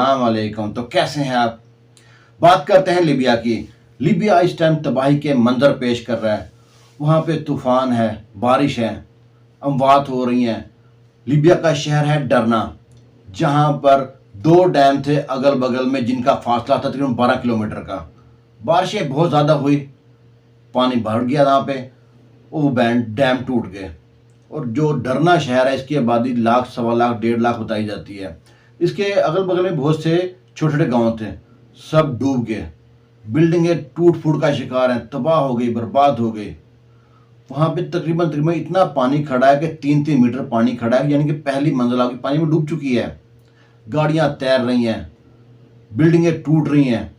अस्सलाम वालेकुम। तो कैसे हैं आप? बात करते हैं लिबिया की। लिबिया इस टाइम तबाही के मंजर पेश कर रहा है। वहाँ पे तूफ़ान है, बारिश है, अमवात हो रही हैं। लिबिया का शहर है डरना, जहाँ पर दो डैम थे अगल बगल में, जिनका फासला था तकरीबन 12 किलोमीटर का। बारिशें बहुत ज़्यादा हुई, पानी भर गया वहाँ पे, वो डैम टूट गए। और जो डरना शहर है, इसकी आबादी लाख, सवा लाख, 1.5 लाख बताई जाती है। इसके अगल बगल में बहुत से छोटे छोटे गांव थे, सब डूब गए। बिल्डिंगें टूट फूट का शिकार हैं, तबाह हो गई, बर्बाद हो गई। वहाँ पे तकरीबन तकरीबन इतना पानी खड़ा है कि 3-3 मीटर पानी खड़ा है, यानी कि पहली मंजिल आपकी पानी में डूब चुकी है। गाड़ियाँ तैर रही हैं, बिल्डिंगें टूट रही हैं।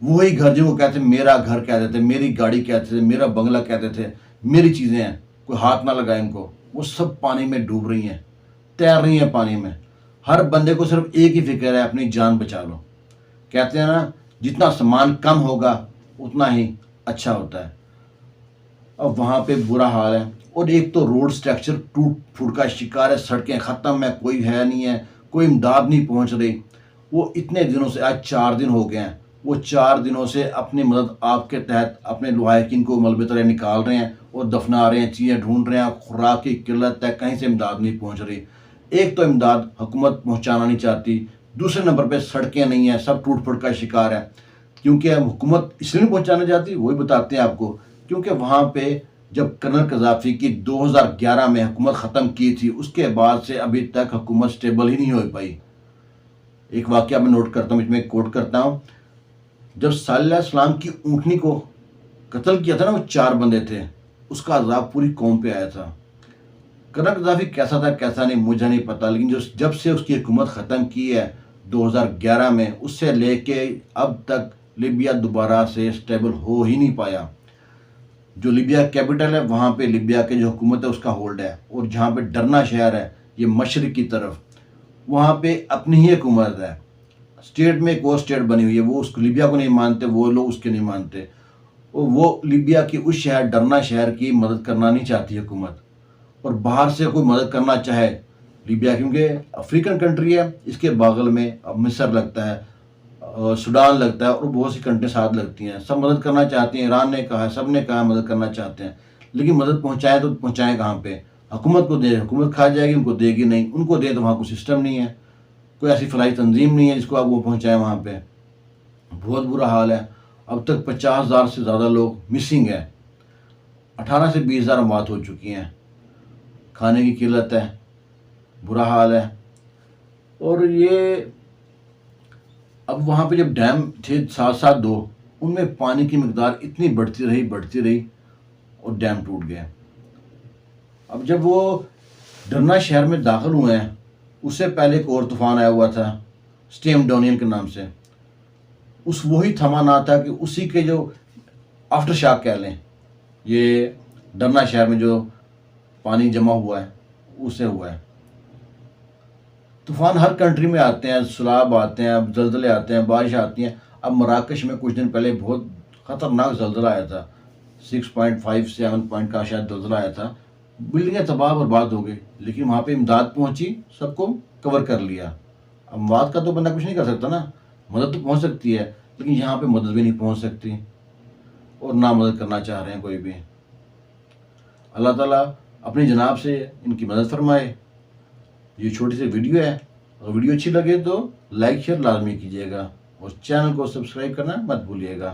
वही घर जिनको कहते मेरा घर कहते थे, मेरी गाड़ी कहते थे, मेरा बंगला कहते थे, मेरी चीज़ें हैं, कोई हाथ ना लगाए इनको, वो सब पानी में डूब रही हैं, तैर रही हैं पानी में। हर बंदे को सिर्फ एक ही फिक्र है, अपनी जान बचा लो। कहते हैं ना, जितना सामान कम होगा उतना ही अच्छा होता है। अब वहाँ पे बुरा हाल है। और एक तो रोड स्ट्रक्चर टूट फूट का शिकार है, सड़कें ख़त्म है, कोई है नहीं है, कोई इमदाद नहीं पहुँच रही। वो इतने दिनों से, आज 4 दिन हो गए हैं, वो 4 दिनों से अपनी मदद आपके तहत अपने लवाहिकीन को मलबे तरह निकाल रहे हैं और दफना रहे हैं, चीज़ें ढूंढ रहे हैं। खुराक की किल्लत है, कहीं से इमदाद नहीं पहुँच रही। एक तो इमदाद हुकूमत पहुँचाना नहीं चाहती, दूसरे नंबर पे सड़कें नहीं हैं, सब टूट फूट का शिकार है। क्योंकि हुकूमत इसलिए नहीं पहुँचाना चाहती, वही बताते हैं आपको। क्योंकि वहाँ पे जब कर्नल कज़ाफ़ी की 2011 में हुकूमत ख़त्म की थी, उसके बाद से अभी तक हुकूमत स्टेबल ही नहीं हो पाई। एक वाक़या मैं नोट करता हूँ, इसमें कोट करता हूँ। जब सल्लल्लाहु अलैहि वसल्लम की ऊँटनी को कत्ल किया था ना, वो 4 बंदे थे, उसका अज़ाब पूरी कौम पे आया था। कर्नल कज़ाफ़ी कैसा था कैसा नहीं मुझे नहीं पता, लेकिन जो जब से उसकी हुकूमत ख़त्म की है 2011 में, उससे लेके अब तक लिबिया दोबारा से स्टेबल हो ही नहीं पाया। जो लिबिया कैपिटल है, वहाँ पे लिबिया के जो हुकूमत है उसका होल्ड है। और जहाँ पे डरना शहर है, ये मशरिक की तरफ, वहाँ पे अपनी ही हुकूमत है। स्टेट में एक और स्टेट बनी हुई है, वो उस लिबिया को नहीं मानते, वो लोग उसके नहीं मानते। और वो लिबिया की उस शहर, डरना शहर की मदद करना नहीं चाहती हुकूमत। और बाहर से कोई मदद करना चाहे लिबिया, क्योंकि अफ्रीकन कंट्री है, इसके बगल में अब मिस्र लगता है, सूडान लगता है, और बहुत सी कंट्री साथ लगती हैं। सब मदद करना चाहती हैं, ईरान ने कहा है, सब ने कहा मदद करना चाहते हैं, लेकिन मदद पहुँचाएँ तो पहुँचाएँ कहाँ पे? हुकूमत को दे, हुकूमत खा जाएगी, उनको देगी नहीं। उनको दे तो वहाँ कोई सिस्टम नहीं है, कोई ऐसी फलाई तंजीम नहीं है जिसको आप वो पहुँचाएँ वहाँ पे। बहुत बुरा हाल है। अब तक 50,000 से ज़्यादा लोग मिसिंग है, 18 से 20,000 मौत हो चुकी हैं। खाने की किल्लत है, बुरा हाल है। और ये अब वहाँ पे जब डैम थे 772, उनमें पानी की मिकदार इतनी बढ़ती रही और डैम टूट गए। अब जब वो डरना शहर में दाखिल हुए हैं, उससे पहले एक और तूफ़ान आया हुआ था स्टेम डोनियन के नाम से। उस वही थमा ना था कि उसी के जो आफ्टर शॉक कह लें, ये डरना शहर में जो पानी जमा हुआ है उससे हुआ है। तूफ़ान हर कंट्री में आते हैं, सैलाब आते हैं, अब ज़लज़ले आते हैं, बारिश आती हैं। अब मराकश में कुछ दिन पहले बहुत ख़तरनाक ज़लज़ला आया था, 6.5 7 पॉइंट का शायद ज़लज़ला आया था। बिल्डिंगें तबाह बर्बाद हो गई, लेकिन वहाँ पे इमदाद पहुँची, सबको कवर कर लिया। अमवात का तो बंदा कुछ नहीं कर सकता ना, मदद तो पहुँच सकती है, लेकिन यहाँ पे मदद भी नहीं पहुँच सकती और ना मदद करना चाह रहे हैं कोई भी। अल्लाह ताला अपनी जनाब से इनकी मदद फरमाए। ये छोटी सी वीडियो है, अगर वीडियो अच्छी लगे तो लाइक शेयर लाजमी कीजिएगा और चैनल को सब्सक्राइब करना मत भूलिएगा।